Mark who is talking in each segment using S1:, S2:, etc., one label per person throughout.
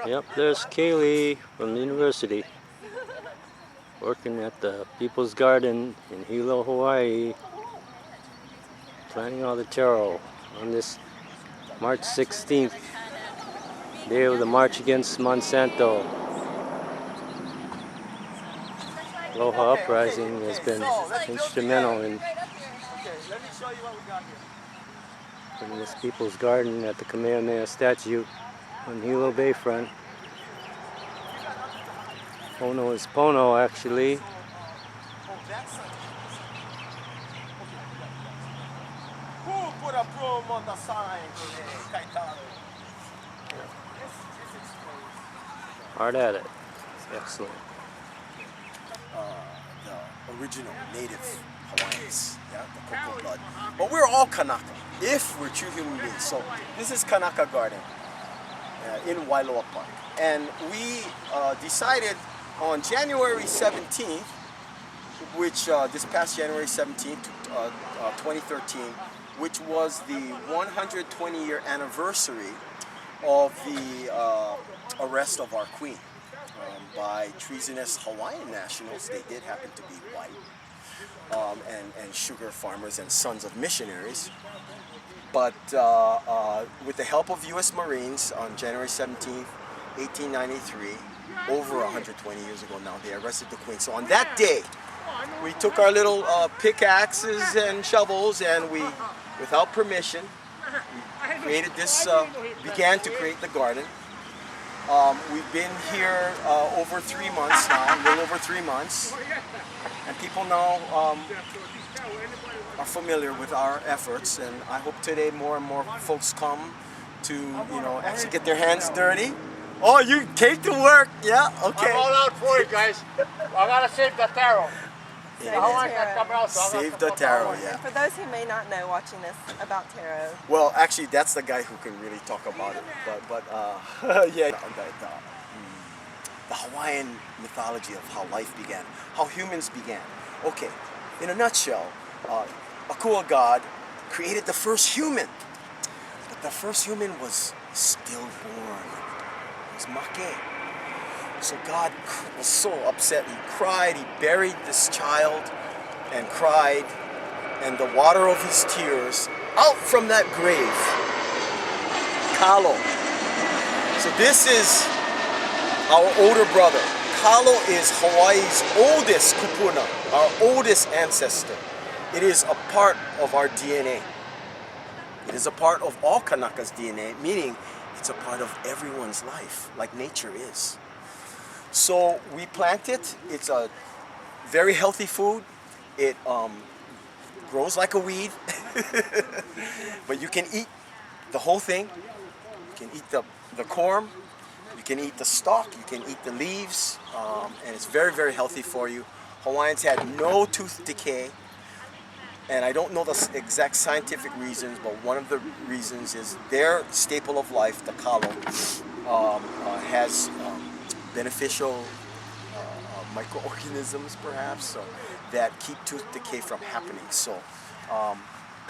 S1: Yep, there's Kaylee from the university, working at the People's Garden in Hilo, Hawaii, planting all the taro on this March 16th, day of the March Against Monsanto. Aloha Uprising has been instrumental in this People's Garden at the Kamehameha statue on Hilo Bayfront. Pono is Pono, actually.
S2: Who put a broom on the sign today?
S1: Hard at it. Excellent.
S2: The original native Hawaiians, yeah, the cocoa blood. But we're all Kanaka, if we're true human beings. So this is Kanaka Garden in Wailoa Park. And we decided on January 17th, which this past January 17th, 2013, which was the 120-year anniversary of the arrest of our queen by treasonous Hawaiian nationals. They did happen to be white, and sugar farmers and sons of missionaries. But with the help of U.S. Marines on January 17th, 1893, over 120 years ago now, they arrested the queen. So on that day, we took our little pickaxes and shovels, and we, without permission, we created this, began to create the garden. We've been here over 3 months now, a little over 3 months, and people now are familiar with our efforts, and I hope today more and more folks come to, you know, actually get their hands dirty. Oh, you came to work, yeah, okay.
S3: I'm all out for it, guys. I gotta save the taro.
S2: Save the taro, yeah.
S4: And for those who may not know watching this about taro.
S2: Well, actually, that's the guy who can really talk about it. But yeah, the Hawaiian mythology of how life began, how humans began. Okay, in a nutshell, Akua God created the first human, but the first human was stillborn. It was make. So God was so upset, he cried, he buried this child and cried, and the water of his tears out from that grave, Kalo. So this is our older brother. Kalo is Hawaii's oldest kupuna, our oldest ancestor. It is a part of our DNA. It is a part of all Kanaka's DNA, meaning it's a part of everyone's life, like nature is. So we plant it. It's a very healthy food. It grows like a weed, but you can eat the whole thing. You can eat the corm, you can eat the stalk, you can eat the leaves, and it's very, very healthy for you. Hawaiians had no tooth decay, and I don't know the exact scientific reasons, but one of the reasons is their staple of life, the kalo, has beneficial microorganisms, perhaps, so that keep tooth decay from happening. So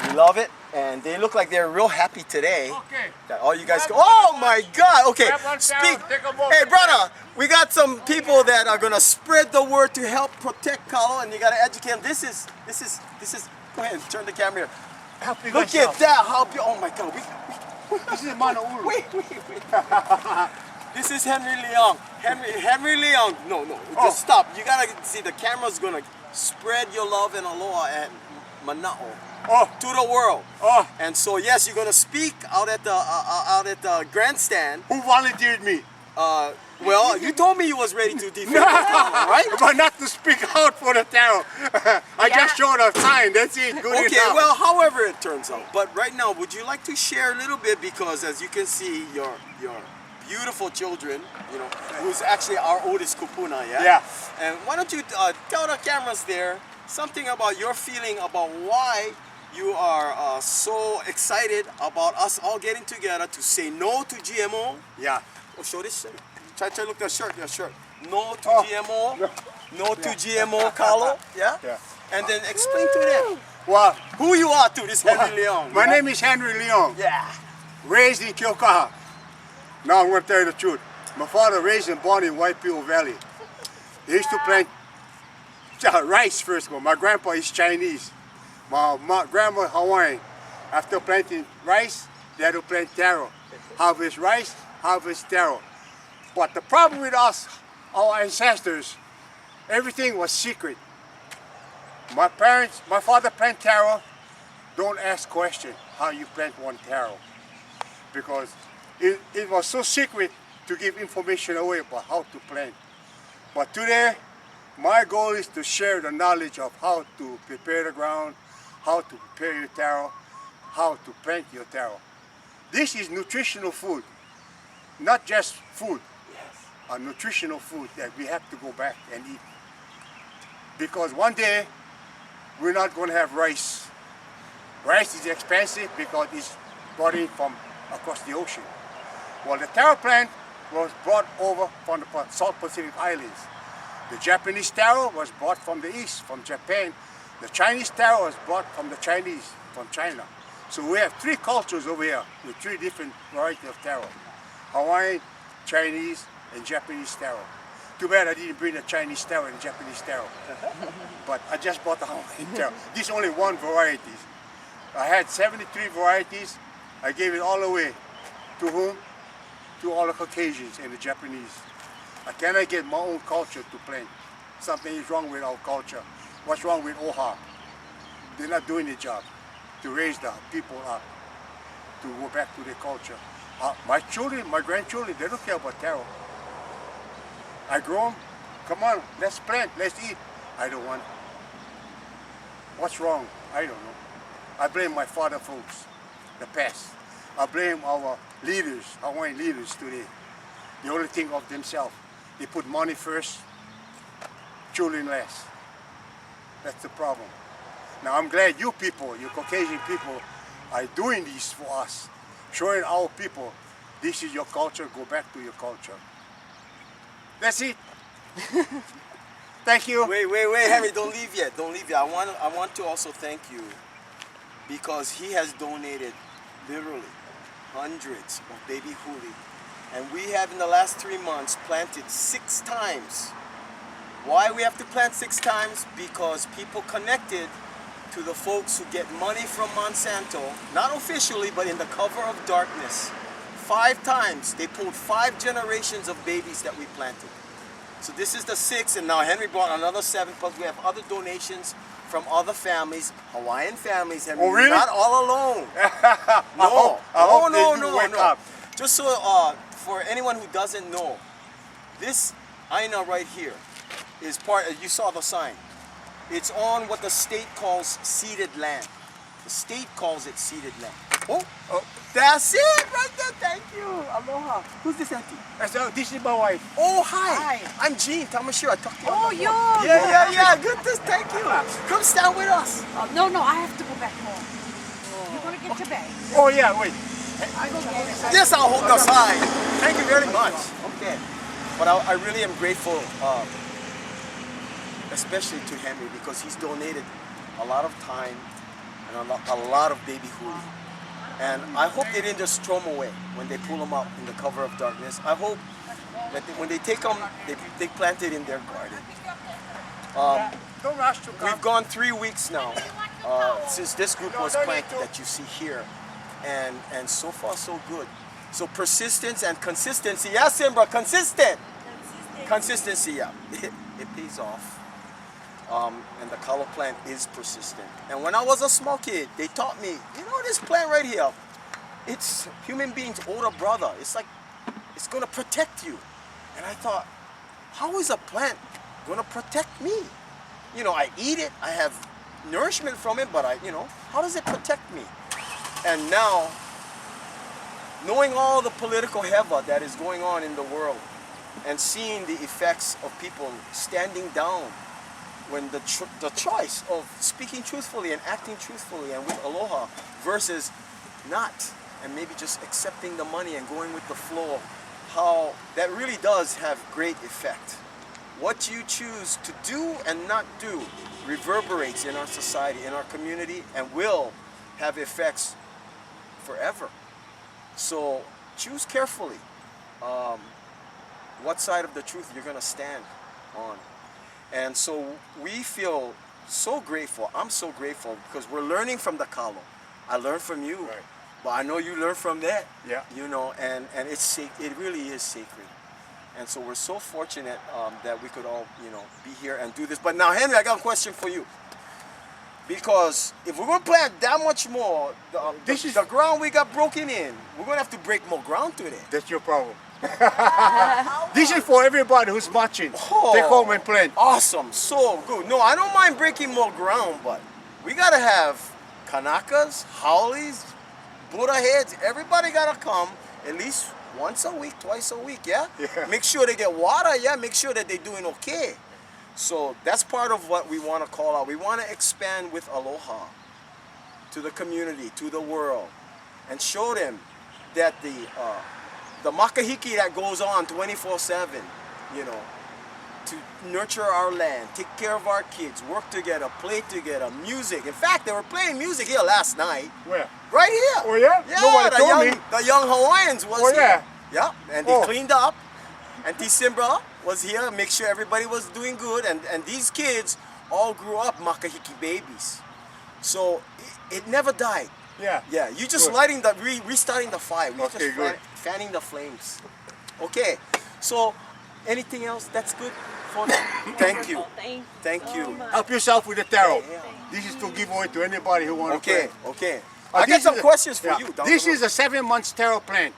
S2: we love it, and they look like they're real happy today.
S3: Okay.
S2: That all you guys go, oh my God! Okay, speak. Hey, brother, we got some people that are gonna spread the word to help protect kalo, and you gotta educate them. This is. Go ahead, turn the camera here.
S3: Help you
S2: Look
S3: yourself.
S2: at that! Help you! Oh my God!
S3: This is Manaulu.
S2: Wait. This is Henry Leong. Henry Leong. No, just stop. You gotta see the camera's gonna spread your love and aloha at Mana'o to the world. And so yes, you're gonna speak out at the grandstand.
S3: Who volunteered me?
S2: Well, you told me you was ready to defend the taro, right?
S3: But not to speak out for the taro. I just showed a sign. That's it. Good
S2: Okay,
S3: enough.
S2: well, however it turns out. But right now, would you like to share a little bit, because as you can see, your beautiful children, you know, who's actually our oldest kupuna, yeah?
S3: Yeah.
S2: And why don't you tell the cameras there something about your feeling about why you are so excited about us all getting together to say no to GMO.
S3: Yeah.
S2: Oh, show this. Try to look at your shirt. No to GMO. No to GMO, Kalo. Yeah?
S3: Yeah.
S2: And then explain to them
S3: Well,
S2: who you are to this Henry Leong.
S3: my name is Henry Leong.
S2: Yeah.
S3: Raised in Kyokaha. Now I'm going to tell you the truth. My father raised and born in Wailoa Valley. They used to plant rice first of all. My grandpa is Chinese. My grandma Hawaiian. After planting rice, they had to plant taro. Harvest rice, harvest taro. But the problem with us, our ancestors, everything was secret. My father planted taro. Don't ask question how you plant one taro. Because it was so secret to give information away about how to plant. But today, my goal is to share the knowledge of how to prepare the ground, how to prepare your taro, how to plant your taro. This is nutritional food, not just food. A nutritional food that we have to go back and eat. Because one day, we're not going to have rice. Rice is expensive because it's brought in from across the ocean. Well, the taro plant was brought over from the South Pacific Islands. The Japanese taro was brought from the east, from Japan. The Chinese taro was brought from the Chinese, from China. So we have three cultures over here with three different varieties of taro. Hawaiian, Chinese, and Japanese taro. Too bad I didn't bring the Chinese taro and Japanese taro. But I just bought the Hawaiian taro. This is only one variety. I had 73 varieties. I gave it all away. To whom? To all the Caucasians and the Japanese. I cannot get my own culture to plant. Something is wrong with our culture. What's wrong with OHA? They're not doing the job to raise the people up, to go back to their culture. My children, my grandchildren, they don't care about taro. I grow them, come on, let's plant, let's eat. I don't want. What's wrong? I don't know. I blame my father folks, the past. I blame our leaders, Hawaiian leaders today. They only think of themselves. They put money first, children last. That's the problem. Now I'm glad you people, you Caucasian people, are doing this for us. Showing our people, this is your culture, go back to your culture. That's it. Thank you.
S2: Wait, Henry, don't leave yet. Don't leave yet. I want to also thank you because he has donated literally hundreds of baby huli. And we have in the last 3 months planted 6 times. Why we have to plant 6 times? Because people connected to the folks who get money from Monsanto, not officially, but in the cover of darkness. 5 times, they pulled 5 generations of babies that we planted. So this is the 6th, and now Henry brought another 7, plus we have other donations from other families, Hawaiian families, Henry.
S3: Oh, really?
S2: You're not all alone. No. Just so, for anyone who doesn't know, this aina right here is part, you saw the sign. It's on what the state calls ceded land. The state calls it ceded land. Oh, that's it right there. Thank you. Aloha. Who's this auntie?
S3: This is my wife.
S2: Oh, hi. I'm Gene Tamashiro. I talked to you. Oh, yeah. Good. Thank you. Come stand with us.
S5: No, I have to go back home. You're going to get your bag.
S3: Oh, yeah, wait.
S5: I go get it.
S2: Yes, I'll hold the sign. Thank you very much. Okay. But I really am grateful, especially to Henry, because he's donated a lot of time and a lot of baby huli. And I hope they didn't just throw them away when they pull them up in the cover of darkness. I hope that when they take them, they plant it in their garden.
S3: Don't rush to come.
S2: We've gone 3 weeks now since this group was planted that you see here. And so far so good. So persistence and consistency. Yeah, Simbra, consistent. Consistency, yeah. It pays off. And the kalo plant is persistent. And when I was a small kid, they taught me, you know this plant right here, it's human beings' older brother. It's like, it's gonna protect you. And I thought, how is a plant gonna protect me? You know, I eat it, I have nourishment from it, but how does it protect me? And now, knowing all the political heva that is going on in the world and seeing the effects of people standing down when the choice of speaking truthfully and acting truthfully and with aloha versus not, and maybe just accepting the money and going with the flow, how that really does have great effect. What you choose to do and not do reverberates in our society, in our community, and will have effects forever. So choose carefully. what side of the truth you're gonna stand on. And so we feel so grateful. I'm so grateful because we're learning from the kalo. I learned from you,
S3: Right.
S2: but I know you learned from that.
S3: Yeah.
S2: You know, and it really is sacred. And so we're so fortunate that we could all, you know, be here and do this. But now, Henry, I got a question for you. Because if we're going to plant that much more, the ground we got broken in, we're going to have to break more ground today.
S3: That's your problem. This is for everybody who's watching.
S2: Oh,
S3: Take home and plant.
S2: Awesome. So good. No, I don't mind breaking more ground, but we got to have Kanakas, Howleys, Buddha heads. Everybody got to come at least once a week, twice a week, yeah?
S3: Yeah.
S2: Make sure they get water, yeah? Make sure that they're doing okay. So that's part of what we want to call out. We want to expand with aloha to the community, to the world, and show them that the makahiki that goes on 24/7, you know, to nurture our land, take care of our kids, work together, play together, music. In fact, they were playing music here last night.
S3: Where?
S2: Right here.
S3: Oh yeah?
S2: Yeah,
S3: Nobody told me.
S2: the young Hawaiians was
S3: Oh,
S2: here.
S3: yeah?
S2: Yeah, and they cleaned up. And Simbra was here, make sure everybody was doing good. And these kids all grew up makahiki babies. So it never died.
S3: Yeah.
S2: Yeah, you just
S3: Good.
S2: lighting the, restarting the fire. We're
S3: Okay,
S2: just
S3: good.
S2: fanning the flames. Okay, so anything else that's good for them? Thank you. Thank you.
S3: Help yourself with the taro.
S2: Yeah.
S3: This is to give away to anybody who wants to
S2: Okay,
S3: plant.
S2: okay.
S3: Uh,
S2: I got
S3: this
S2: some
S3: is a-
S2: questions for
S3: yeah.
S2: you. Down
S3: This
S2: the road.
S3: is a 7 months taro plant.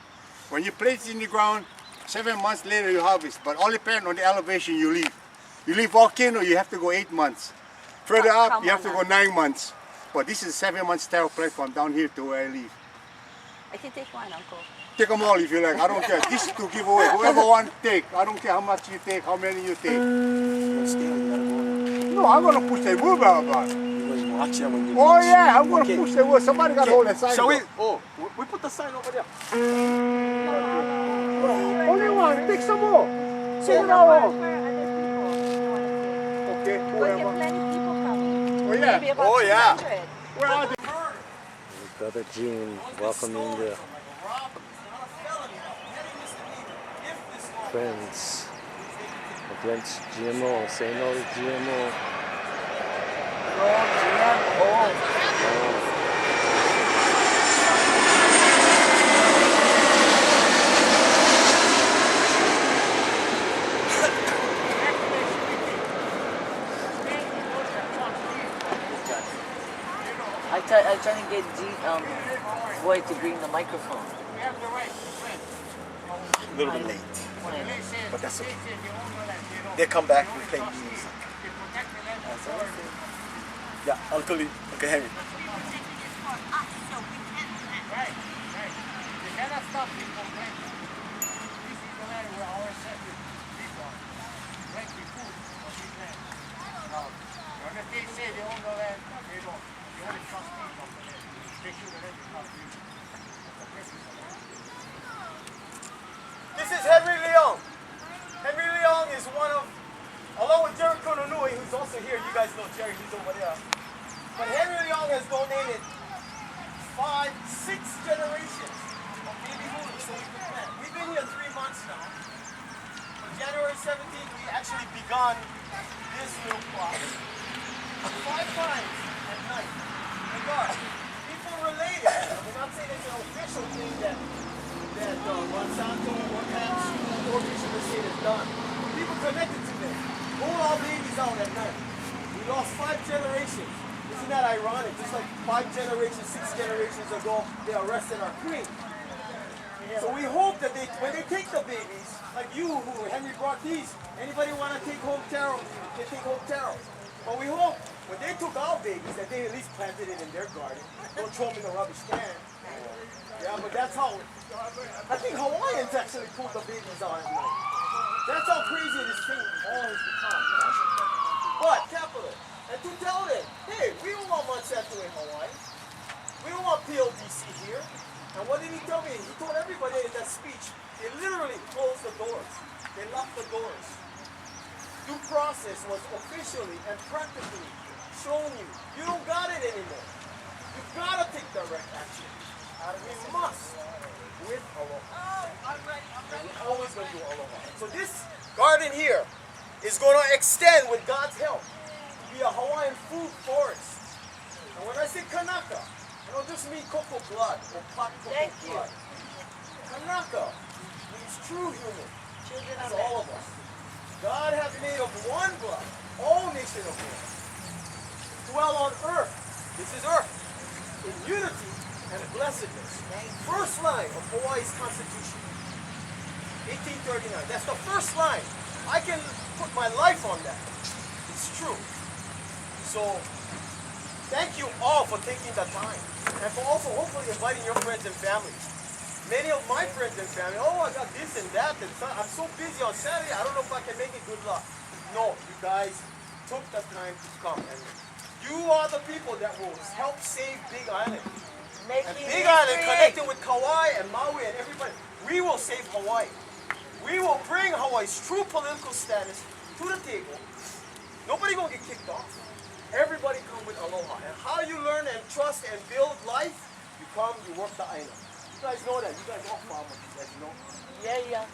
S3: When you place it in the ground, 7 months later you harvest. But all depends on the elevation you leave. You leave volcano, you have to go 8 months. Further up,
S5: come
S3: you have
S5: on
S3: to go 9 months. But this is 7 months taro plant from down here to where I live.
S5: I can take one, Uncle.
S3: Take them all if you like. I don't care. This is to give away. Whoever wants, take. I don't care how much you take, how many you take. No, I'm gonna push the wheelbarrow about.
S2: Watch that when you
S3: Oh
S2: reach.
S3: yeah, I'm gonna
S2: Okay.
S3: push the wheel. Somebody got to hold that sign.
S2: Shall we?
S3: though.
S2: Oh, we put the sign over there.
S3: Only one. Take some more.
S2: So-
S3: Take it all.
S5: Where are
S3: Okay,
S5: other people? We
S3: whoever.
S5: get plenty people coming.
S3: Oh yeah.
S5: Maybe about
S2: Oh, yeah.
S5: 200.
S3: Where are they?
S1: Brother Gene welcoming the friends against GMO. Say no to GMO.
S6: I try to get Boy to bring the microphone.
S2: A little bit late, but that's okay. They come back, we play music. Yeah, Uncle Henry. This is Henry Leong. Henry Leong is one of, along with Jerry Kononui, who's also here. You guys know Jerry, he's over there. But Henry Leong has donated 6 generations of baby hula so we can plant. We've been here 3 months now. On January 17th, we actually begun this little plot. 5 times at night. And God, people related. I'm not saying it's an official thing that Monsanto or Pepsi or Michigan State has done. People connected to them. Pull our babies out at night. We lost 5 generations. Isn't that ironic? Just like 5 generations, 6 generations ago, they arrested our queen. So we hope that when they take the babies, like you, who Henry brought these, anybody want to take home taro, they take home taro. But we hope when they took our babies that they at least planted it in their garden. Don't throw them in the rubbish can. Yeah, but that's how, I think Hawaiians actually pulled the babies out at night. That's how crazy this thing all has become. But, capital, and to tell them, hey, we don't want Monsanto in Hawaii. We don't want PLDC here. And what did he tell me? He told everybody in that speech, they literally closed the doors. They locked the doors. Due process was officially and practically shown you. You don't got it anymore. You've got to take direct action. We must with aloha. And we're always going to do aloha. So this garden here is going to extend with God's help to be a Hawaiian food forest. And when I say Kanaka, I don't just mean cocoa blood or pot cocoa blood. Kanaka means true human. It's all of us. God has made of one blood all nation of men. Dwell on earth. This is earth. In unity and blessedness. First line of Hawaii's Constitution. 1839. That's the first line. I can put my life on that. It's true. So, thank you all for taking the time. And for also hopefully inviting your friends and family. Many of my friends and family, oh, I got this and that, and I'm so busy on Saturday, I don't know if I can make it. Good luck. No, you guys took the time to come. And you are the people that will help save Big Island. And Big Island connected with Kauai and Maui and everybody. We will save Hawaii. We will bring Hawaii's true political status to the table. Nobody gonna get kicked off. Everybody come with aloha. And how you learn and trust and build life, you come, you work the aina. You guys know that. You guys all farmers. You guys know.
S6: Yeah.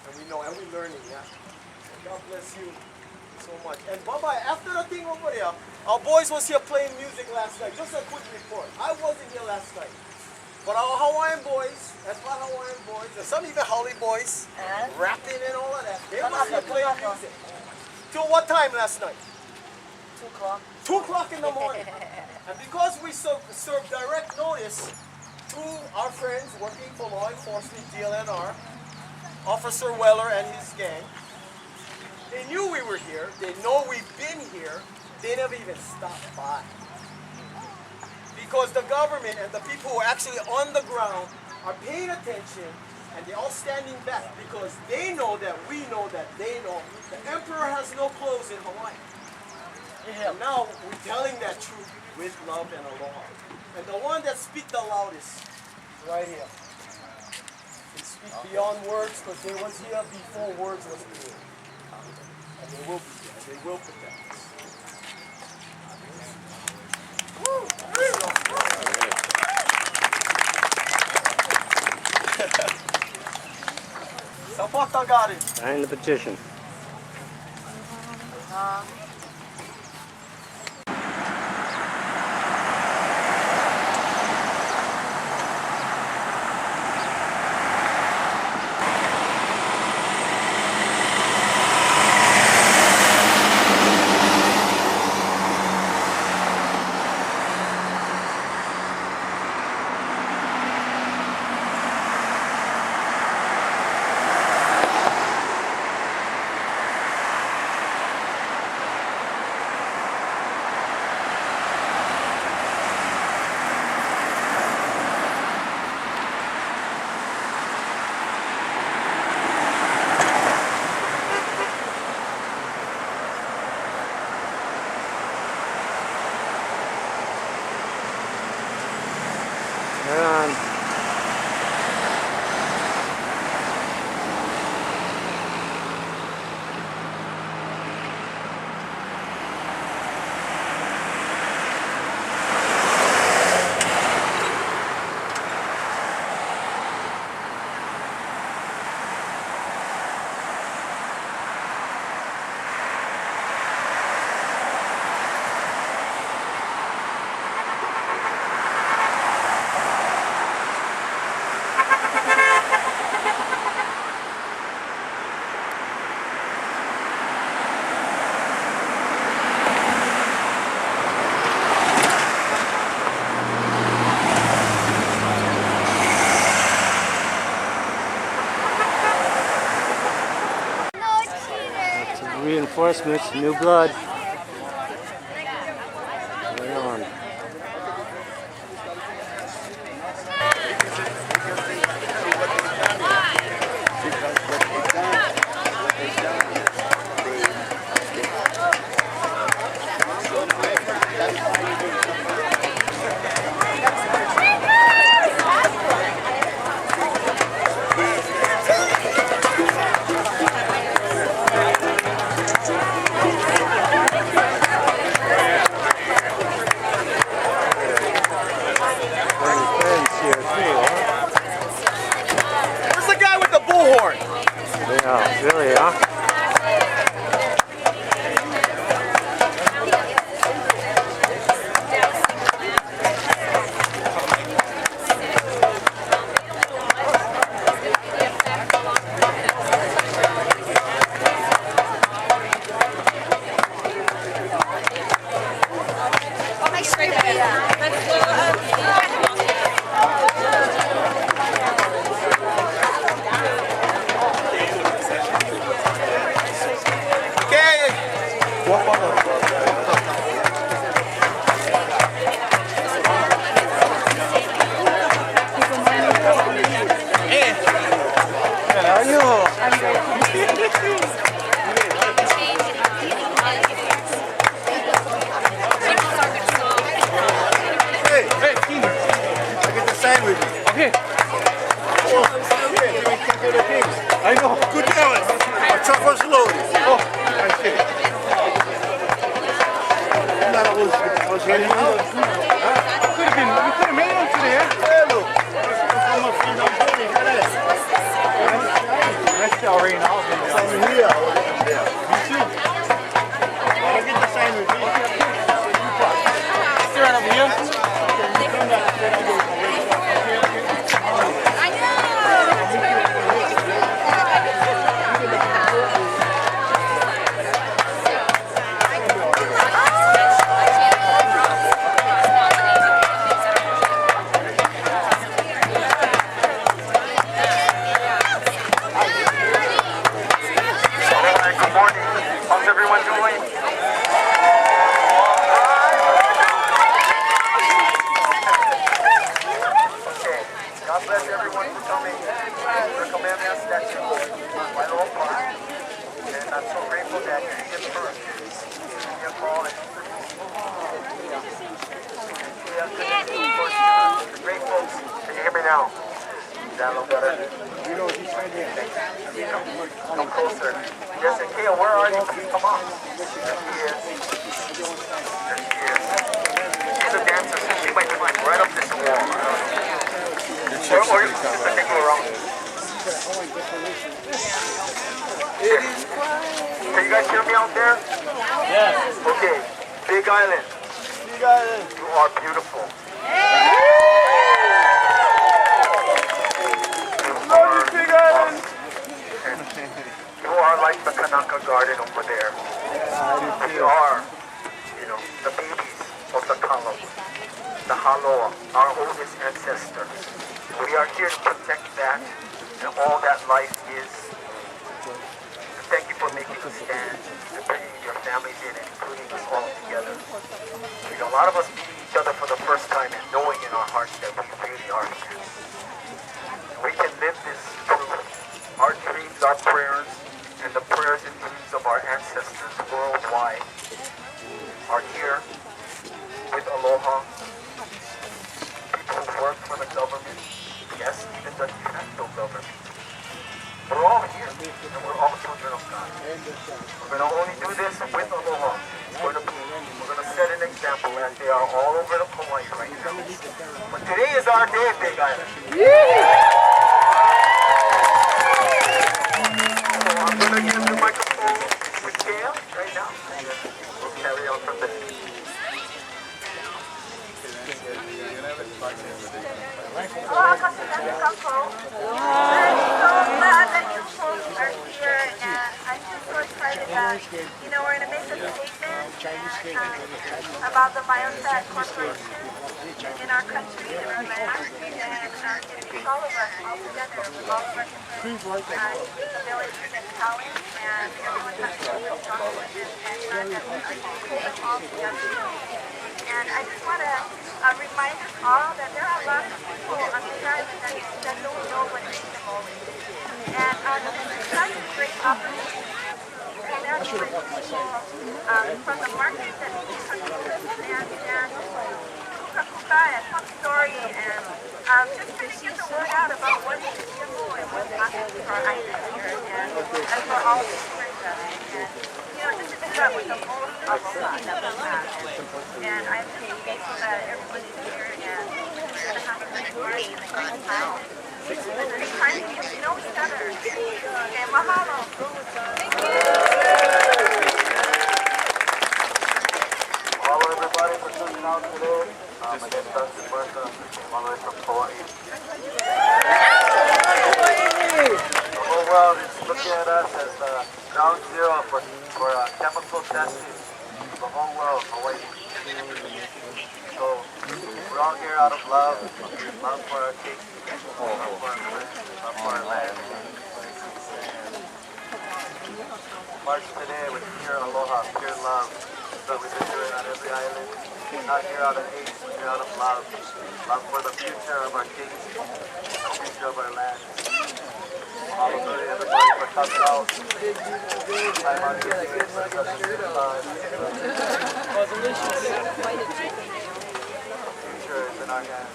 S2: And we know, and we're learning, yeah. So God bless you so much. And bye-bye, after the thing over there, our boys was here playing music last night. Just a quick report. I wasn't here last night. But our Hawaiian boys, that's my Hawaiian boys, and some even Howley boys, rapping and all of that. They was here playing music. Till what time last night?
S6: 2 o'clock.
S2: 2 o'clock in the morning. And because we serve direct notice to our friends working for law enforcement, DLNR, Officer Weller and his gang, they knew we were here. They know we've been here. They never even stopped by. Because the government and the people who are actually on the ground are paying attention, and they're all standing back because they know that we know that they know the emperor has no clothes in Hawaii. And now we're telling that truth with love and aloha. And the one that speaks the loudest is right here. They speak beyond words because they was here before words was created. And they will be here. And they will protect us. Woo! Sapata got it.
S1: Sign the petition. Reinforcements, new blood. Right on.
S2: Where's the guy with the bullhorn?
S1: Yeah, really, huh?
S7: Good morning. How's everyone doing? Okay. God bless everyone for coming. For Kamehameha statue, Wailoa Park. And I'm so grateful that you did first. Give me a call and the great folks. Can you hear me now? Is that a little better? Come closer. Yes, and Kale, where are you? Come on. There she is. There she is. She's a dancer, so she might be like right up this wall. Or you can go around. Can you guys hear me out there? Yes. Okay. Big Island. Big Island. You are beautiful. Big Island. You are like the Kanaka garden over there. We are, you know, the babies of the Kalo, the Haloa, our oldest ancestors. We are here to protect that and all that life is. And thank you for making a stand and bringing your families in and including us all together. You know, a lot of us meeting each other for the first time and knowing in our hearts that we really are here. We can live this truth. Our dreams, our prayers, and the prayers and dreams of our ancestors worldwide are here with Aloha. People who work for the government, yes, even the de facto government. We're all here, and we're all children of God. We're going to only do this with Aloha. We're going to set an example, and they are all over the Hawaii right now. But today is our day, Big Island. I'm going to give the microphone to Kale right now. We'll carry on from there.
S8: Aloha Kasagani Kako. I'm so glad that you folks are here, and I'm just so excited that, you know, we're going to make a statement about the Biostat Corporation in our country, in our land, and it takes all of us all together with all of our different abilities and talents, and everyone has to be strong with it, and that we are all together. And I just want to remind us all that there are lots of people on this island that don't know what GMO is. And this is such a great opportunity to connect with people from the market that we can and kuka and talk story and just kind of get the word out about what is GMO and what's happening for our island here and for all of the people. And just to do that with the most of that we have. And I'm just so grateful that everyone is here and we're going to have a great party and a great time. It's a great time to get to know each other. Okay, mahalo. Thank you.
S7: Hello everybody for tuning out today. My name is Dustin Bertha, all the way from Hawaii. The whole world is looking at us as the ground zero for chemical testing. The whole world, Hawaii. So we're all here out of love for our king, love for our friends, love for our land. March today with pure aloha, pure love. That's what we've been doing on every island. Not here out of hate, but here out of love. Love for the future of our kings, the future of our land. Hallelujah, everybody, for coming out. I'm on the day for such a good time. The future is in our hands.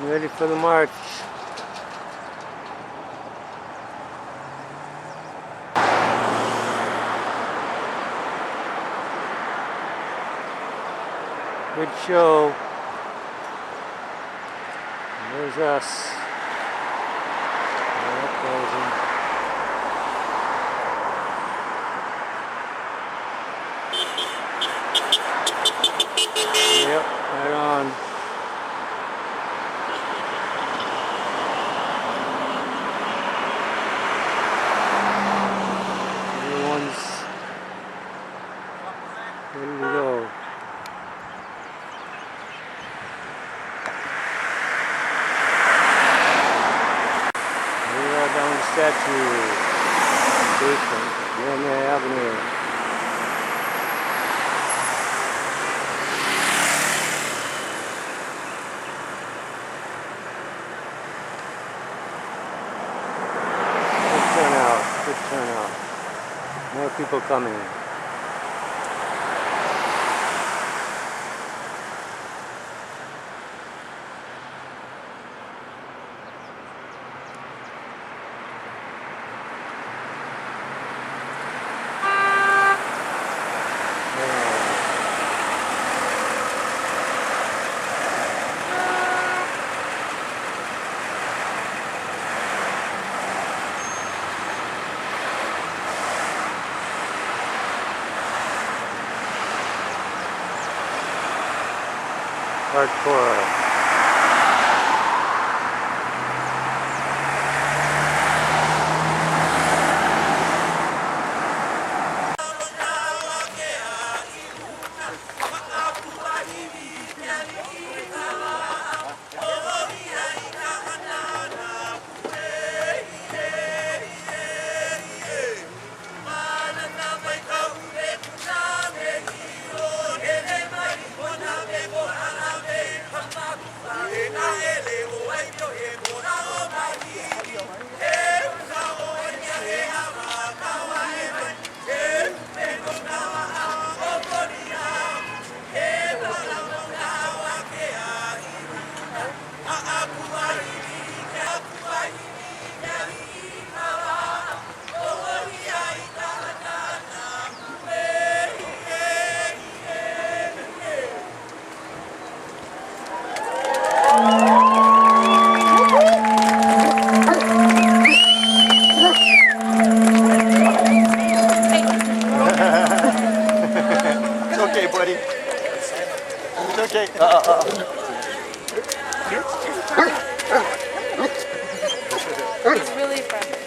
S1: Ready for the march. Good show. There's us. Yep, right on. Everyone's ready to go. We are down the statue. Basement, GMO Avenue. Good turnout. More people coming. Hardcore.
S2: Okay.
S4: He's really friendly.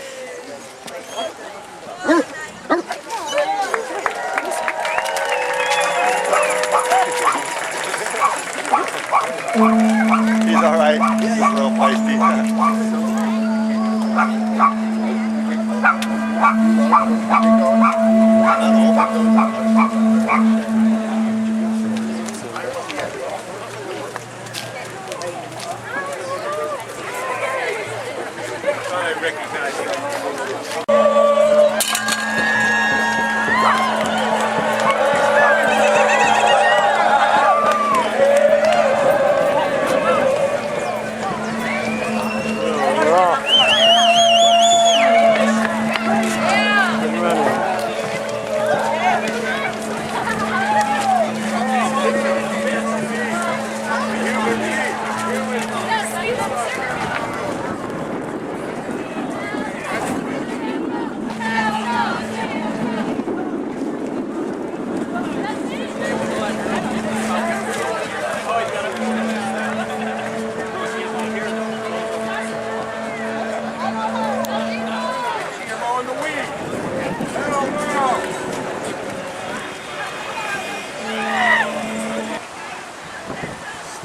S2: He's all right. He's a little feisty.
S3: I recognize you.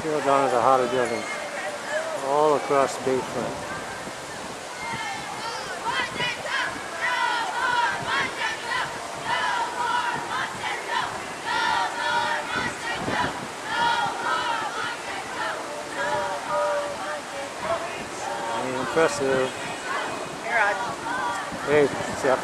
S1: Still down at the Haa building, all across the bayfront. Very impressive. Hey, Jeff.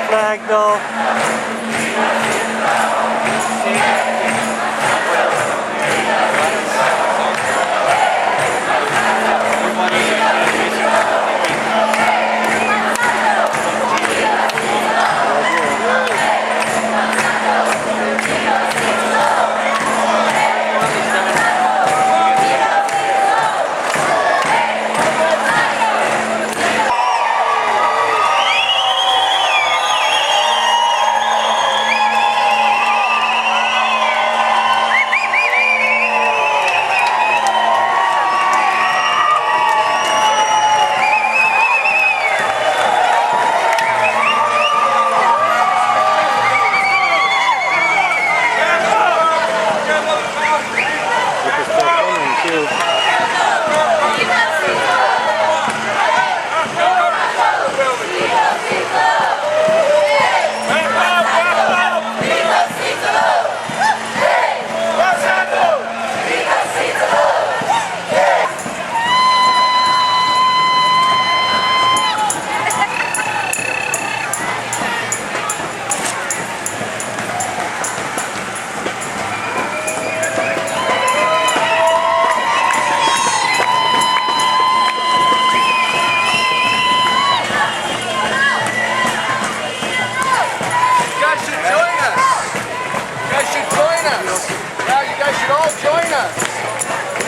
S1: flag though.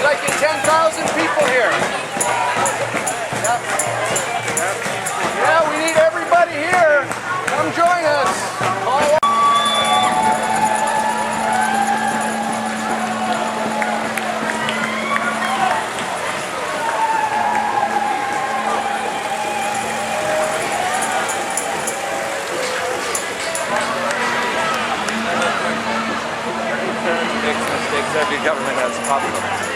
S9: Like 10,000 people here. Yeah, we need everybody here. Come join us.
S10: Mistakes every government has a problem with.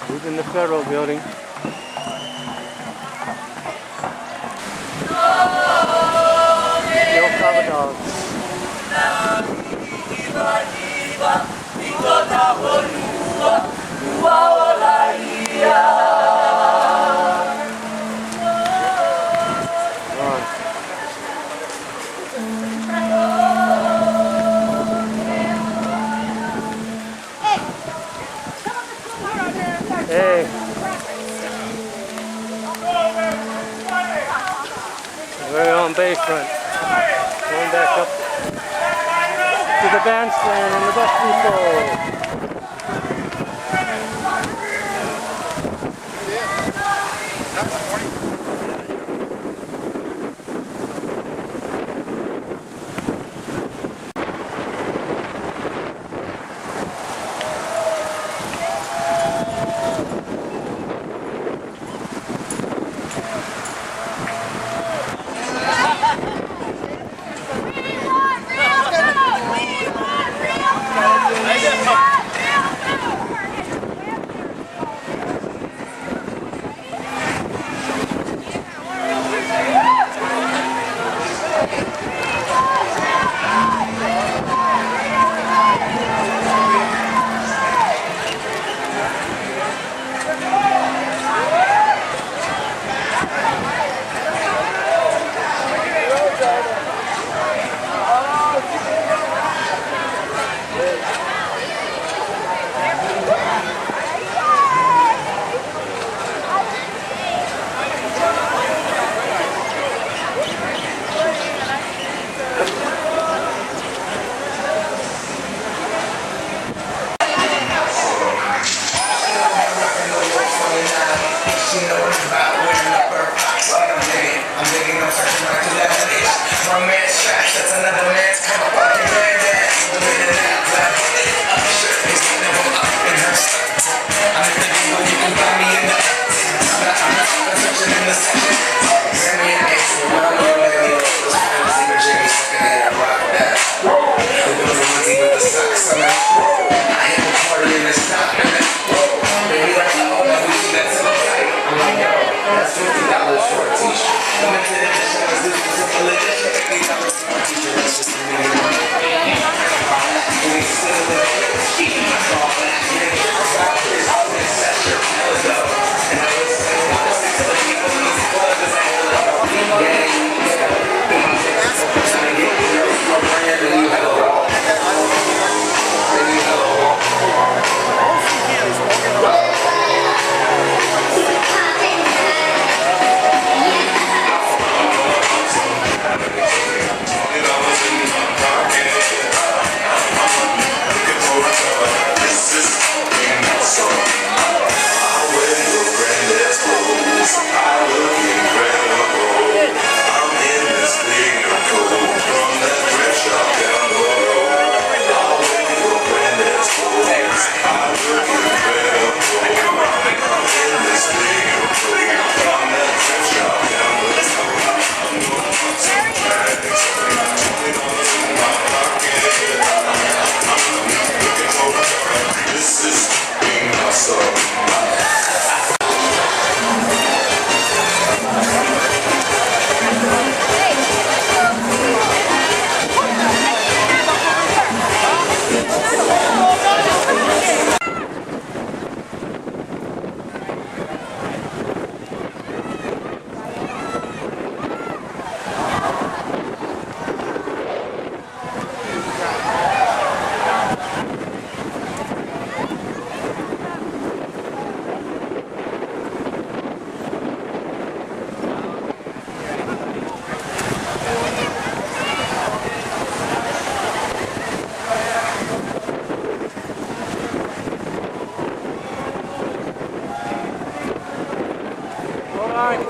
S1: Who's in the federal building? Still cover dogs. Hey. We're on Bayfront. Going back up to the bandstand and the bus depot.
S8: Real, real, real, real, real, real.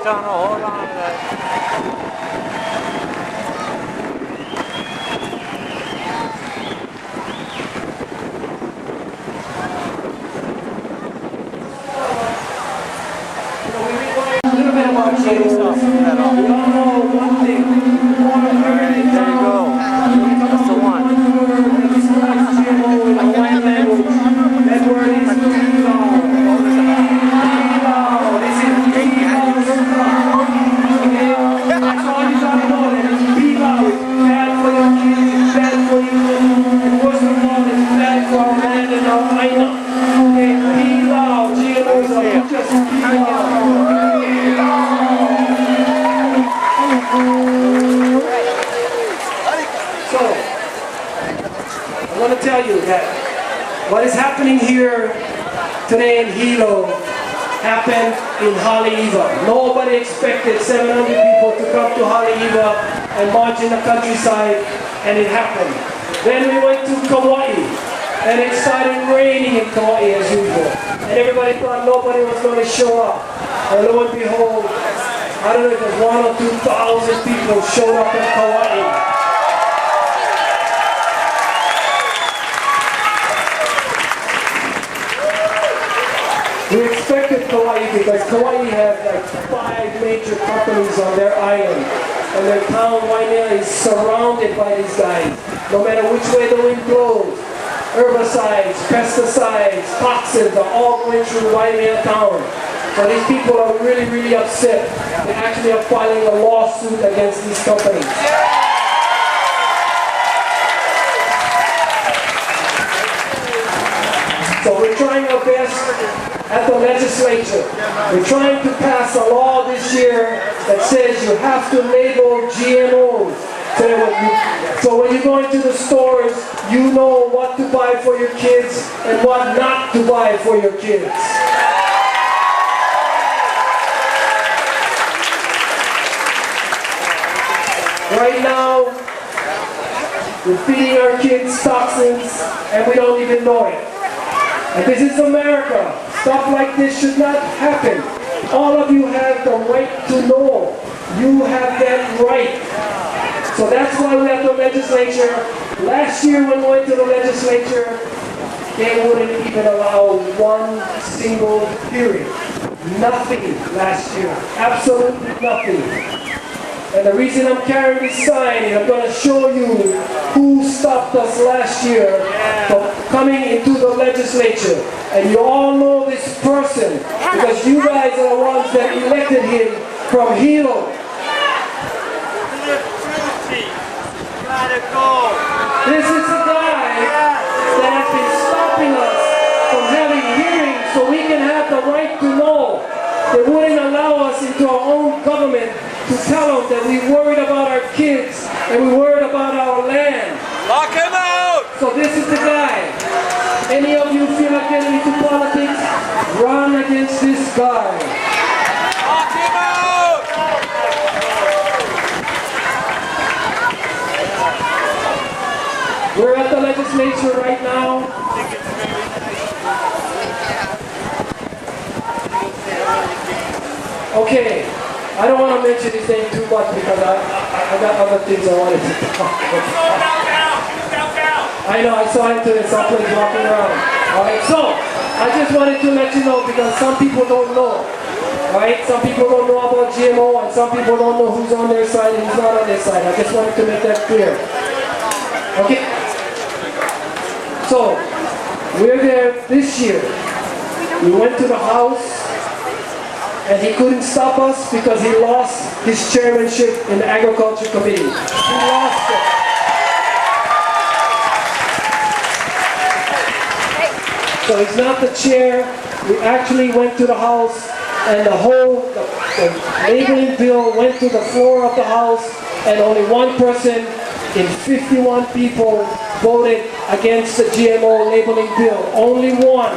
S10: on, hold on to that.
S9: A little bit about GMO. We all know one thing.
S1: Alright, there you go. That's the one.
S9: GMO in Hawaiian language. That word is Hilo. This is Hilo. Okay? That's all you gotta know. That it's Hilo. It's bad for your kids. It's bad for you. And worst of all, it's bad for our land and our island. Okay? Hilo. GMOs are just Hilo. So, I want to tell you that what is happening here today in Hilo happened in Haleiwa. Nobody expected 700 people to come to Haleiwa and march in the countryside, and it happened. Then we went to Kauai, and it started raining in Kauai as usual. And everybody thought nobody was going to show up. And lo and behold, I don't know if it was 1,000 or 2,000 people showed up in Kauai. We expected Kauai because Kauai has like 5 major companies on their island. And their town, Waimea, is surrounded by these guys. No matter which way the wind blows, herbicides, pesticides, toxins are all going through Waimea town. So these people are really, really upset. They actually are filing a lawsuit against these companies. So we're trying our best at the legislature. We're trying to pass a law this year that says you have to label GMOs. So when you go into the stores, you know what to buy for your kids and what not to buy for your kids. Right now, we're feeding our kids toxins and we don't even know it. And this is America. Stuff like this should not happen. All of you have the right to know. You have that right. So that's why we have the legislature. Last year when we went to the legislature, they wouldn't even allow one single hearing. Nothing last year. Absolutely nothing. And the reason I'm carrying this sign is I'm going to show you who stopped us last year from coming into the legislature. And you all know this person because you guys are the ones that elected him from Hilo. This is the guy that has been stopping us from having hearings so we can have the right to know. They wouldn't allow us into our own government to tell them that we worried about our kids and we worried about our land.
S10: Lock him out!
S9: So this is the guy. Any of you feel like getting into politics, run against this guy.
S10: Lock him out!
S9: We're at the legislature right now. Okay, I don't want to mention his name too much because I got other things I wanted to talk about. I know, I saw him today someplace walking around. Alright, so I just wanted to let you know because some people don't know. Alright, some people don't know about GMO and some people don't know who's on their side and who's not on their side. I just wanted to make that clear. Okay? So, we're there this year. We went to the house and he couldn't stop us because he lost his chairmanship in the Agriculture Committee. He lost it. So he's not the chair. We actually went to the house and the labeling bill went to the floor of the house and only one person in 51 people voted against the GMO labeling bill. Only one.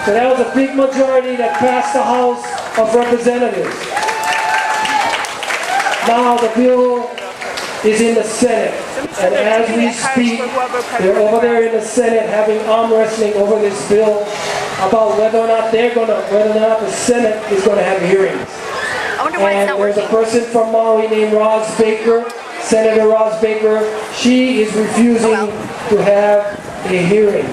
S9: So that was a big majority that passed the House of Representatives. Now the bill is in the Senate. And as we speak, they're over there in the Senate having arm wrestling over this bill about whether or not the Senate is going to have hearings.
S5: wonder why it's
S9: And
S5: not
S9: there's a
S5: working.
S9: person from Maui named Roz Baker, Senator Roz Baker. She is refusing to have a hearing.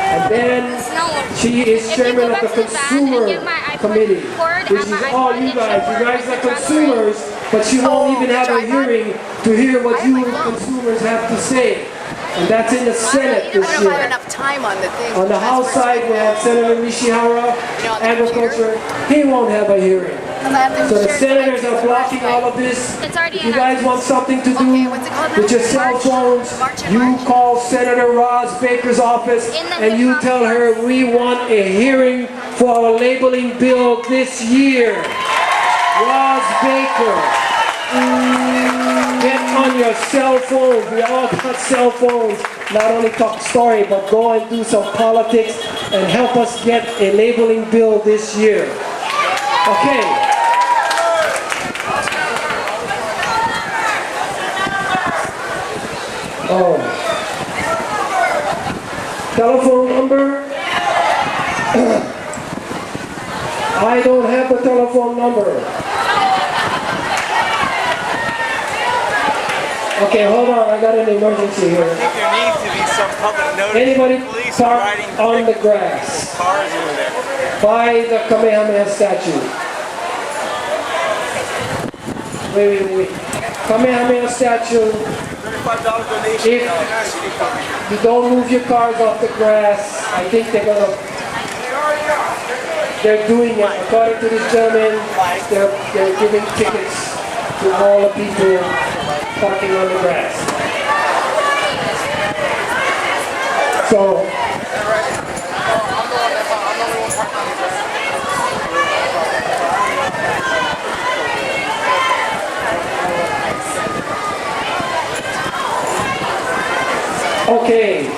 S9: And then she is chairman of the Consumer Committee, which is all you guys. You guys are consumers, but she won't even have a hearing to hear what you consumers have to say. And that's in the Senate this year.
S5: Enough time on the thing.
S9: On the House side, we have Senator Nishihara, Agriculture. He won't have a hearing. So the senators are blocking all of this. If you guys want something to do with your cell phones, you call Senator Roz Baker's office and you tell her we want a hearing for our labeling bill this year. Roz Baker. Get on your cell phones. We all got cell phones. Not only talk story, but go and do some politics and help us get a labeling bill this year. Okay. Oh. Telephone number? I don't have the telephone number. Okay, hold on, I got an emergency here.
S10: I think there needs to be some public notice.
S9: Anybody
S10: Police
S9: park
S10: riding
S9: on the grass
S10: cars over there.
S9: by the Kamehameha statue? Wait. Kamehameha statue.
S10: $35 donation.
S9: If you don't move your cars off the grass, I think they're doing it. According to this gentleman, they're giving tickets to all the people parking on the grass. So, okay,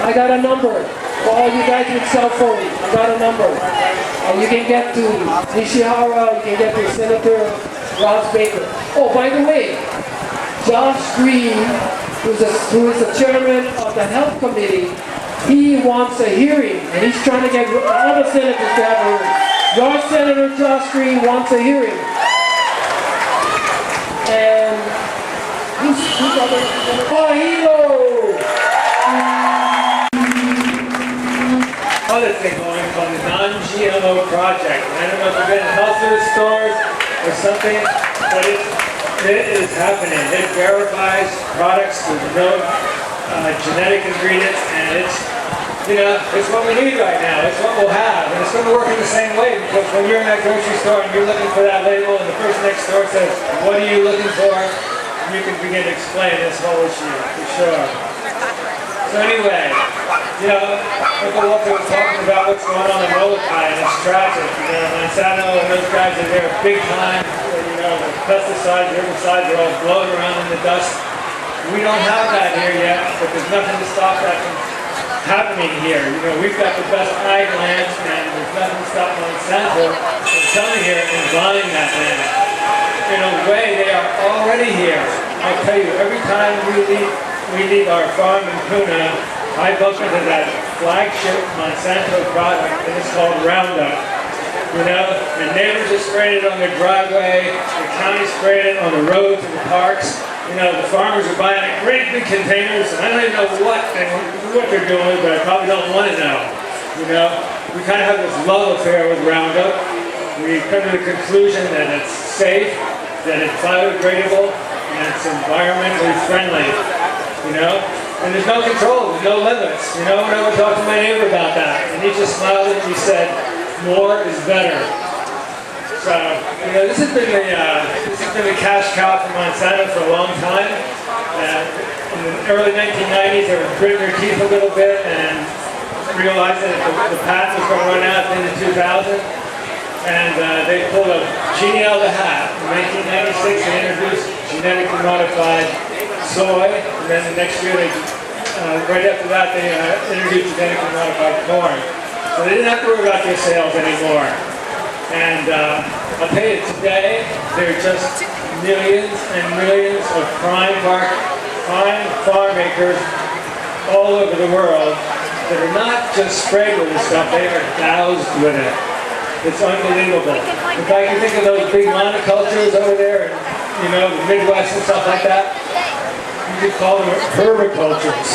S9: I got a number for all you guys with cell phones. I got a number. And you can get to Nishihara, you can get to Senator Roz Baker. Oh, by the way, Josh Green, who is the chairman of the Health Committee, he wants a hearing, and he's trying to get all the senators to have a hearing. Your Senator Josh Green wants a hearing. And who's other? Oh, Hilo!
S11: Other thing going on the non-GMO project. I don't know if you've been in health food stores or something, but it is happening. It verifies products with no genetic ingredients, and it's what we need right now. It's what we'll have, and it's going to work in the same way, because when you're in that grocery store and you're looking for that label, and the person next door says, "What are you looking for?" you can begin to explain this whole issue for sure. So anyway, Uncle Walter was talking about what's going on in Molokai, and it's tragic. Monsanto and those guys are there big time. The pesticides, herbicides are all blowing around in the dust. We don't have that here yet, but there's nothing to stop that from happening here. We've got the best ag land, and there's nothing to stop Monsanto from coming here and buying that land. In a way, they are already here. I'll tell you, every time we leave our farm in Puna, I bump into that flagship Monsanto product, and it's called Roundup. The neighbors are spraying it on their driveway, the county spraying it on the roads and the parks. The farmers are buying it in great big containers, and I don't even know what they're doing, but I probably don't want to know. We kind of have this love affair with Roundup. We come to the conclusion that it's safe, that it's biodegradable, and it's environmentally friendly. And there's no control, there's no limits. When I would talk to my neighbor about that, and he just smiled and he said, "More is better." So, this has been the cash cow for Monsanto for a long time. In the early 1990s, they were gritting their teeth a little bit and realizing that the patent was going to run out at the end of 2000. And they pulled a genie out of the hat. In 1996, they introduced genetically modified soy, and then the next year, right after that, they introduced genetically modified corn. So they didn't have to worry about their sales anymore. And I'll tell you, today, there are just millions and millions of prime farm acres all over the world that are not just sprayed with this stuff, they are doused with it. It's unbelievable. In fact, you think of those big monocultures over there, in, the Midwest and stuff like that. You could call them permacultures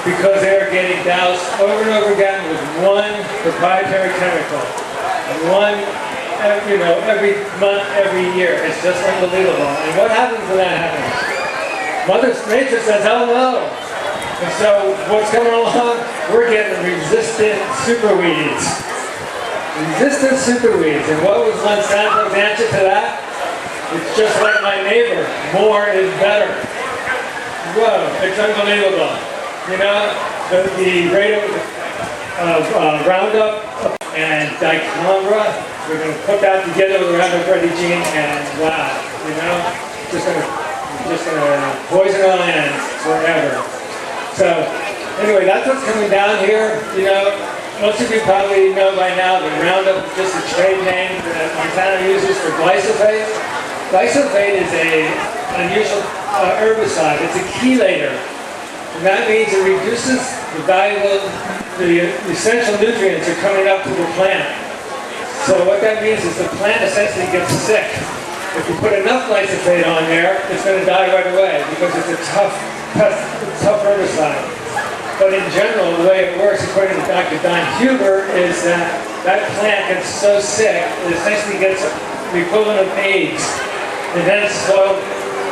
S11: because they are getting doused over and over again with one proprietary chemical, every month, every year. It's just unbelievable. And what happens when that happens? Mother Nature says, hell no. And so what's coming along? We're getting resistant superweeds. Resistant superweeds. And what was Monsanto's answer to that? It's just like my neighbor. More is better. Whoa, it's unbelievable. The rate of Roundup and dicamba, we're going to put that together with Roundup Ready gene, and wow, just going to poison our lands forever. So anyway, that's what's coming down here. Most of you probably know by now that Roundup is just a trade name that Montana uses for glyphosate. Glyphosate is an unusual herbicide. It's a chelator. And that means it reduces the essential nutrients that are coming up to the plant. So what that means is the plant essentially gets sick. If you put enough glyphosate on there, it's going to die right away because it's a tough herbicide. But in general, the way it works, according to Dr. Don Huber, is that plant gets so sick, it essentially gets the equivalent of AIDS. And then the stuff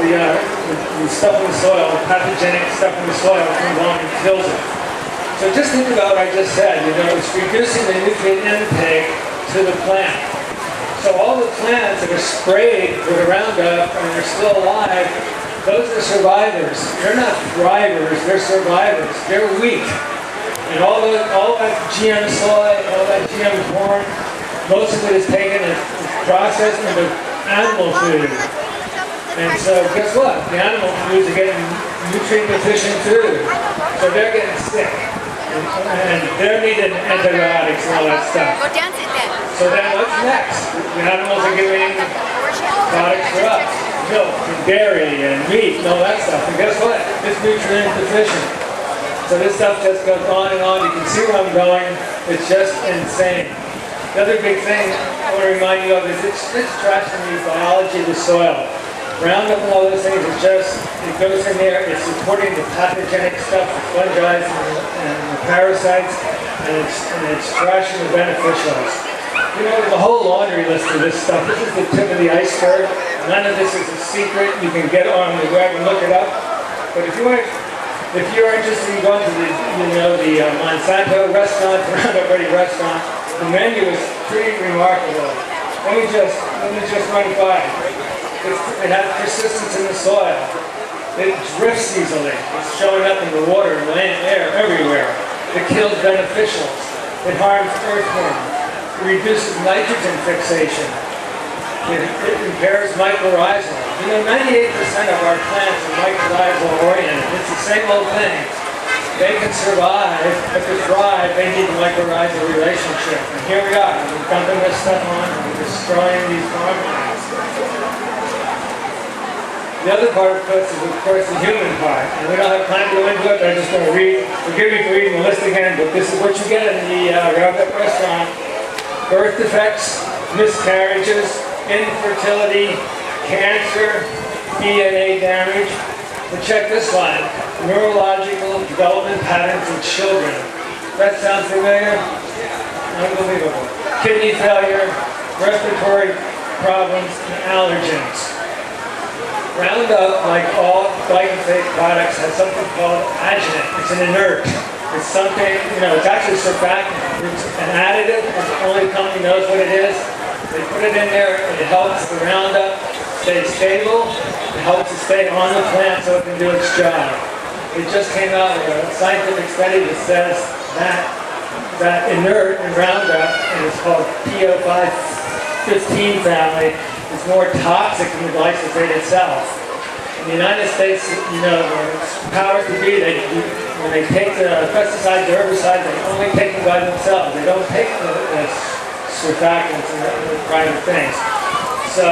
S11: in the soil, the pathogenic stuff in the soil comes along and kills it. So just think about what I just said, it's reducing the nutrient intake to the plant. So all the plants that are sprayed with Roundup and they're still alive, those are survivors. They're not thrivers, they're survivors. They're weak. And all that GM soy, all that GM corn, most of it is taken and processed into animal food. And so guess what? The animal foods are getting nutrient deficient too. So they're getting sick. And they're needing antibiotics and all that stuff. So then what's next? The animals are giving products for us. Milk and dairy and meat and all that stuff. And guess what? It's nutrient deficient. So this stuff just goes on and on. You can see where I'm going. It's just insane. The other big thing I want to remind you of is it's trashing the biology of the soil. Roundup and all those things, it goes in there, it's supporting the pathogenic stuff, the fungi and the parasites, and it's trashing the beneficials. There's a whole laundry list of this stuff. This is the tip of the iceberg. None of this is a secret. You can get on the web and look it up. But if you're interested in going to the Monsanto restaurant, the Roundup Ready restaurant, the menu is pretty remarkable. Let me just run it by. It has persistence in the soil. It drifts easily. It's showing up in the water, land, air, everywhere. It kills beneficials. It harms earthworms. It reduces nitrogen fixation. It impairs mycorrhizal. 98% of our plants are mycorrhizal oriented. It's the same old thing. They can survive, but to thrive, they need a mycorrhizal relationship. And here we are. We're dumping this stuff on and we're destroying these farmlands. The other part of this is, of course, the human part. And we don't have time to go into it, but I'm just going to forgive me for reading the list again, but this is what you get in the Roundup restaurant. Birth defects, miscarriages, infertility, cancer, DNA damage. But check this one, neurological development patterns in children. That sounds familiar? Unbelievable. Kidney failure, respiratory problems, and allergens. Roundup, like all glyphosate products, has something called adjuvant. It's an inert. It's something, it's actually surfactant. It's an additive. Only the company knows what it is. They put it in there, and it helps the Roundup stay stable. It helps it stay on the plant so it can do its job. It just came out with a scientific study that says that inert in Roundup, and it's called PO515 family, is more toxic than the glyphosate itself. In the United States, powers to be, when they take the pesticides, the herbicides, they only take them by themselves. They don't take the surfactants and the private things. So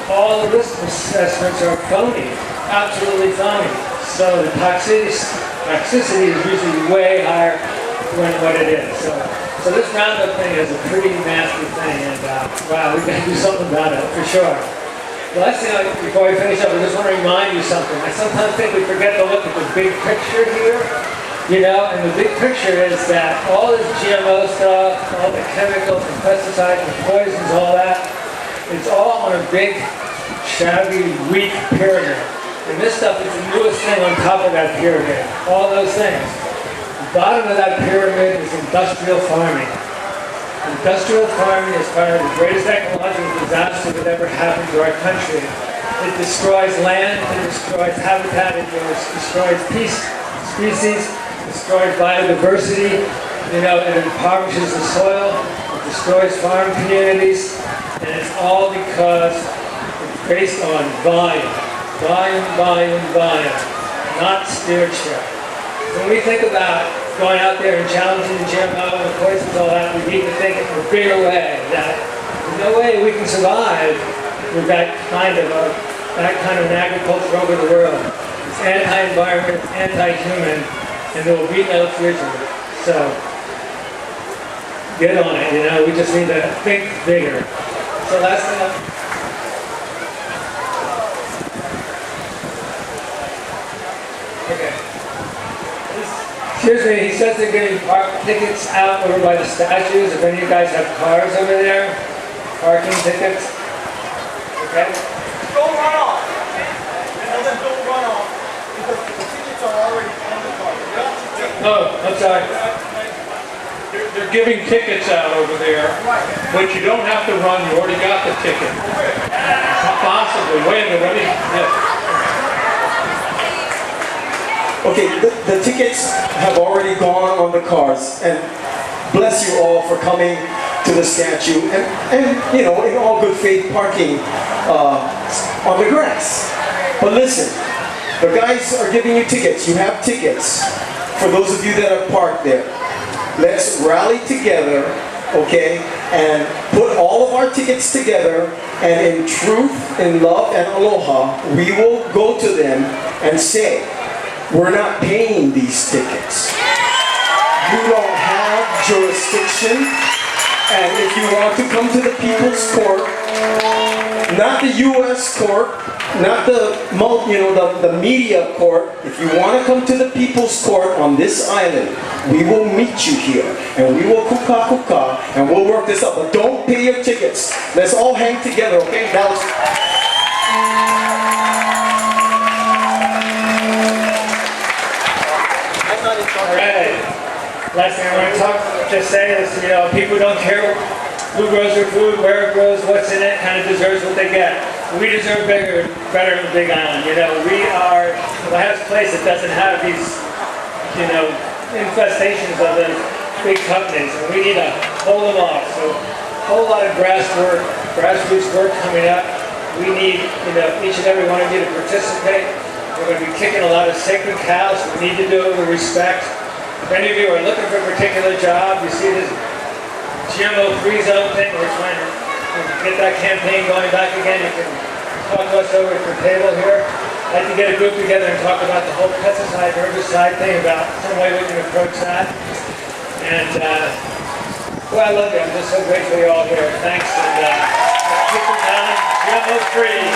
S11: all the risk assessments are phony, absolutely phony. So the toxicity is usually way higher than what it is. So So this Roundup thing is a pretty nasty thing, and wow, we got to do something about it, for sure. The last thing, before we finish up, I just want to remind you something. I sometimes think we forget to look at the big picture here, you know, and the big picture is that all this GMO stuff, all the chemicals and pesticides and poisons, all that, it's all on a big, shabby, weak pyramid. And this stuff is the newest thing on top of that pyramid, all those things. The bottom of that pyramid is industrial farming. Industrial farming is part of the greatest ecological disaster that ever happened to our country. It destroys land, it destroys habitat, it destroys species, destroys biodiversity, you know, it impoverishes the soil, it destroys farm communities, and it's all because it's based on volume. Volume, volume, volume, not stewardship. When we think about going out there and challenging the GMO and the poisons and all that, we need to think in a bigger way, that there's no way we can survive with that kind of an agriculture over the world. It's anti-environment, anti-human, and there will be no future. So, get on it, you know, we just need to think bigger. So last thing okay. Excuse me, he says they're getting park tickets out over by the statues. If any of you guys have cars over there, parking tickets. Okay?
S10: Don't run off. And then don't run off because the tickets are already on the car.
S11: Oh, I'm sorry.
S12: They're giving tickets out over there, but you don't have to run. You already got the ticket. Possibly. Wait a minute. Let me. Yeah.
S13: Okay, the tickets have already gone on the cars, and bless you all for coming to the statue and you know, in all good faith, parking on the grass. But listen, the guys are giving you tickets. You have tickets for those of you that are parked there. Let's rally together, okay, and put all of our tickets together, and in truth, in love, and aloha, we will go to them and say, we're not paying these tickets. You don't have jurisdiction, and if you want to come to the People's Court, not the U.S. court, not the media court, if you want to come to the People's Court on this island, we will meet you here, and we will kuka, and we'll work this up. But don't pay your tickets. Let's all hang together, okay? That was...
S11: Alright, last thing I want to just say is, you know, people don't care who grows their food, where it grows, what's in it, kind of deserves what they get. We deserve better than Big Island, you know. We are the last place that doesn't have these, you know, infestations of the big companies, and we need to hold them off. So, a whole lot of grassroots work coming up. We need, you know, each and every one of you to participate. We're going to be kicking a lot of sacred cows. We need to do it with respect. If any of you are looking for a particular job, you see this GMO free zone thing, we're trying to get that campaign going back again. You can talk to us over at the table here. I'd like to get a group together and talk about the whole pesticide, herbicide thing, about some way we can approach that. And, well, I love you. I'm just so grateful you're all here. Thanks. And keep it down. GMO free.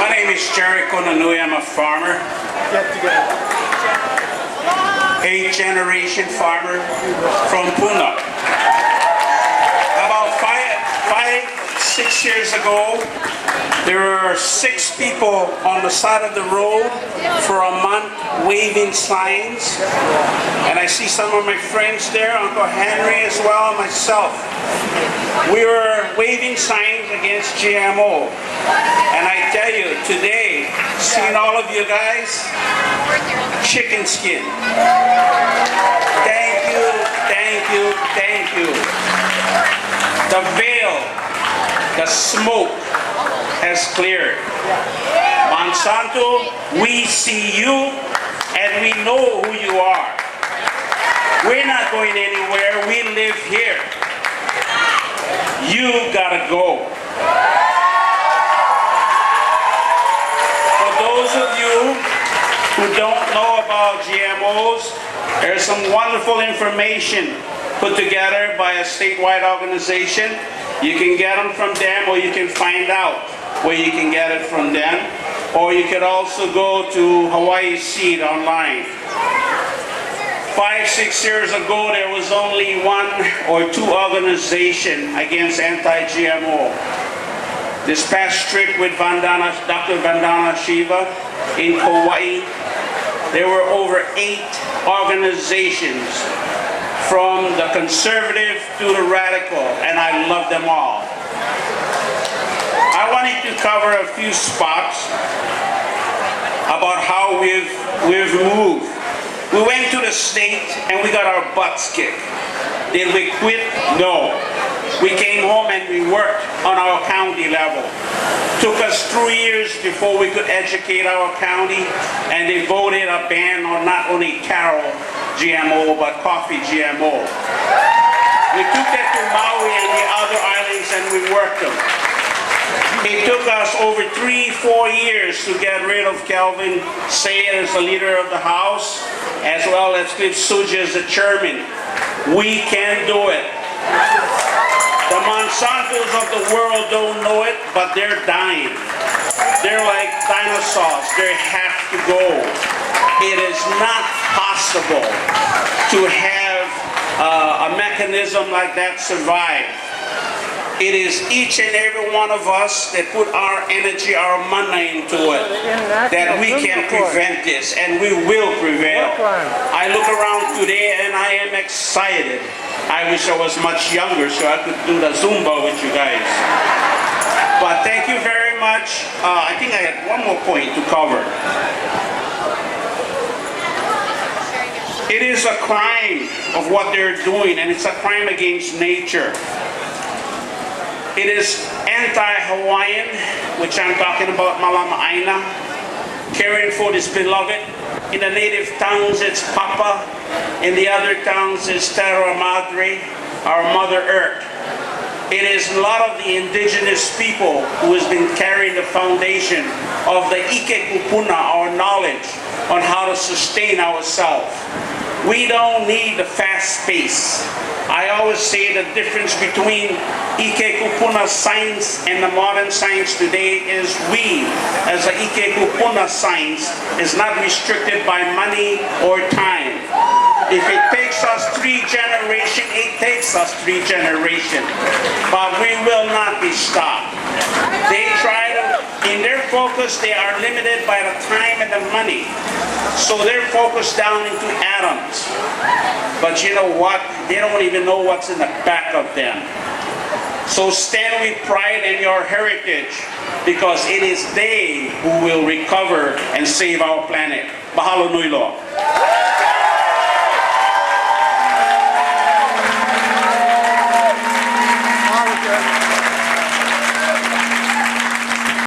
S14: My name is Jericho Nanui. I'm a farmer. Eighth-generation farmer from Puna. About 6 years ago, there were 6 people on the side of the road for a month waving signs. And I see some of my friends there, Uncle Henry as well, and myself. We were waving signs against GMO. And I tell you, today, seeing all of you guys, chicken skin. Thank you, thank you, thank you. The veil, the smoke has cleared. Monsanto, we see you and we know who you are. We're not going anywhere, we live here. You gotta go. For those of you who don't know about GMOs, There's some wonderful information put together by a statewide organization. You can get them from them, or you can find out where you can get it from them. Or you could also go to Hawaii Seed online. 5-6 years ago, there was only 1 or 2 organizations against anti-GMO. This past trip with Dr. Vandana Shiva in Hawaii, there were over 8 organizations, from the conservative to the radical, and I love them all. I wanted to cover a few spots about how we've moved. We went to the state and we got our butts kicked. Did we quit? No. We came home and we worked on our county level. Took us 3 years before we could educate our county, and they voted a ban on not only taro GMO but coffee GMO. We took that to Maui and the other islands and we worked them. It took us over 3-4 years to get rid of Kelvin Say as the leader of the House, as well as Cliff Suja as the chairman. We can do it. The Monsantos of the world don't know it, but they're dying. They're like dinosaurs. They have to go. It is not possible to have a mechanism like that survive. It is each and every one of us that put our energy, our money into it, that we can prevent this, and we will prevail. I look around today and I am excited. I wish I was much younger so I could do the Zumba with you guys. But thank you very much. I think I had one more point to cover. It is a crime of what they're doing, and it's a crime against nature. It is anti-Hawaiian, which I'm talking about Malama Aina, caring for this beloved. In the native tongues, it's Papa. In the other tongues, it's Terra Madre, our Mother Earth. It is a lot of the indigenous people who has been carrying the foundation of the Ike Kupuna, our knowledge on how to sustain ourselves. We don't need the fast pace. I always say the difference between Ike Kupuna science and the modern science today is we, as the Ike Kupuna science, is not restricted by money or time. If it takes us 3 generations, it takes us 3 generations. But we will not be stopped. They try to, in their focus, they are limited by the time and the money. So they're focused down into atoms. But you know what? They don't even know what's in the back of them. So stand with pride in your heritage, because it is they who will recover and save our planet. Mahalo nui loa.